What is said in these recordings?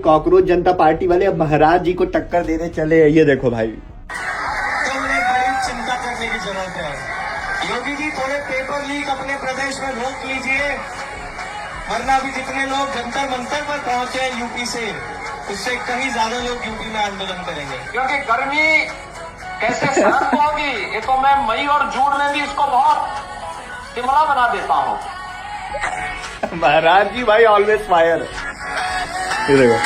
Cockroach जनता party वाले अब महाराज जी को टक्कर देने चले हैं। ये देखो भाई, तो उन्हें बड़ी चिंता करने की जरूरत है। योगी जी थोड़े पेपर लीक अपने प्रदेश में रोक लीजिए, वरना भी जितने लोग जंतर मंतर पर पहुंचे यूपी से, उससे कहीं ज्यादा लोग यूपी में आंदोलन करेंगे। क्योंकि गर्मी कैसे सहन होगी ये तो मैं मई और जून में भी इसको बहुत तिमला बना देता हूँ। महाराज जी भाई ऑलवेज फायर। ये देखो,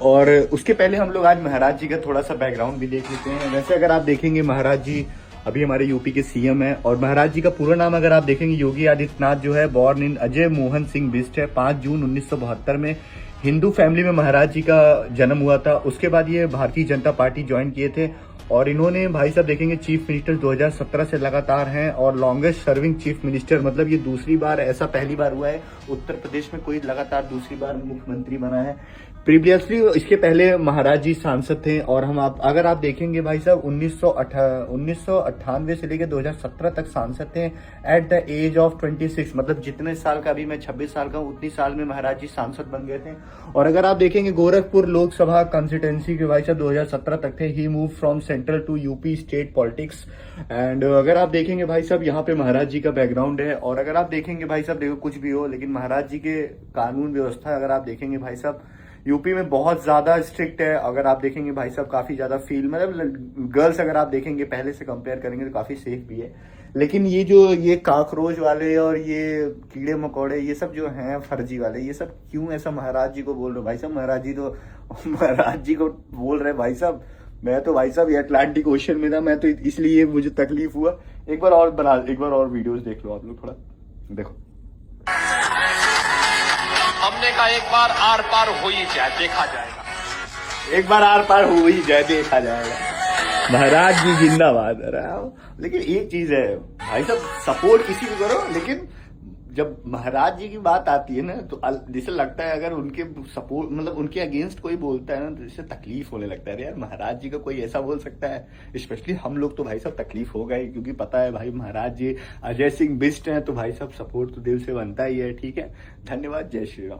और उसके पहले हम लोग आज महाराज जी का थोड़ा सा बैकग्राउंड भी देख लेते हैं। वैसे अगर आप देखेंगे, महाराज जी अभी हमारे यूपी के सीएम है, और महाराज जी का पूरा नाम अगर आप देखेंगे, योगी आदित्यनाथ जो है, बॉर्न इन अजय मोहन सिंह बिष्ट है। 5 जून 1972 में हिंदू फैमिली में महाराज जी का जन्म हुआ था। उसके बाद ये भारतीय जनता पार्टी ज्वाइन किए थे, और इन्होंने भाई साहब देखेंगे चीफ मिनिस्टर 2017 से लगातार हैं, और लॉन्गेस्ट सर्विंग चीफ मिनिस्टर, मतलब ये दूसरी बार, ऐसा पहली बार हुआ है उत्तर प्रदेश में कोई लगातार दूसरी बार मुख्यमंत्री बना है। प्रीवियसली इसके पहले महाराज जी सांसद थे, और अगर आप देखेंगे भाई साहब 1998 से लेकर 2017 तक सांसद थे एट द एज ऑफ 26, मतलब जितने साल का, अभी मैं 26 साल का हूँ, उतनी साल में महाराज जी सांसद बन गए थे। और अगर आप देखेंगे गोरखपुर लोकसभा कॉन्स्टिट्यूंसी के भाई साहब 2017 तक थे। He move from central to UP state politics. And अगर आप देखेंगे भाई साहब, यहाँ पे महाराज जी का बैकग्राउंड है। और अगर आप देखेंगे भाई साहब, देखो कुछ भी हो, लेकिन महाराज जी के कानून व्यवस्था अगर आप देखेंगे भाई साहब, यूपी में बहुत ज्यादा स्ट्रिक्ट है। अगर आप देखेंगे भाई साहब, काफी ज्यादा फील, मतलब गर्ल्स अगर आप देखेंगे पहले से कंपेयर करेंगे तो काफी सेफ भी है। लेकिन ये कॉकरोच वाले और ये कीड़े मकोड़े, ये सब जो हैं फर्जी वाले, ये सब क्यों ऐसा महाराज जी को बोल रहे हो भाई साहब? महाराज जी को बोल रहे भाई साहब। मैं तो भाई साहब ये अटलांटिक ओशन में था, मैं तो इसलिए मुझे तकलीफ हुआ। एक बार और वीडियोस देख लो आप लोग, थोड़ा देखो। हमने कहा एक बार आर पार हो ही जाए, देखा जाएगा। एक बार आर पार हो ही जाए, देखा जाएगा। महाराज जी जिंदाबाद। लेकिन एक चीज है भाई साहब, सपोर्ट किसी को करो, लेकिन जब महाराज जी की बात आती है ना, तो जैसे लगता है अगर उनके सपोर्ट, मतलब उनके अगेंस्ट कोई बोलता है ना, तो इससे तकलीफ होने लगता है। यार महाराज जी का कोई ऐसा बोल सकता है? स्पेशली हम लोग तो भाई साहब तकलीफ हो गई, क्योंकि पता है भाई महाराज जी अजय सिंह बिष्ट हैं, तो भाई साहब सपोर्ट तो दिल से बनता ही है। ठीक है, धन्यवाद, जय श्री राम।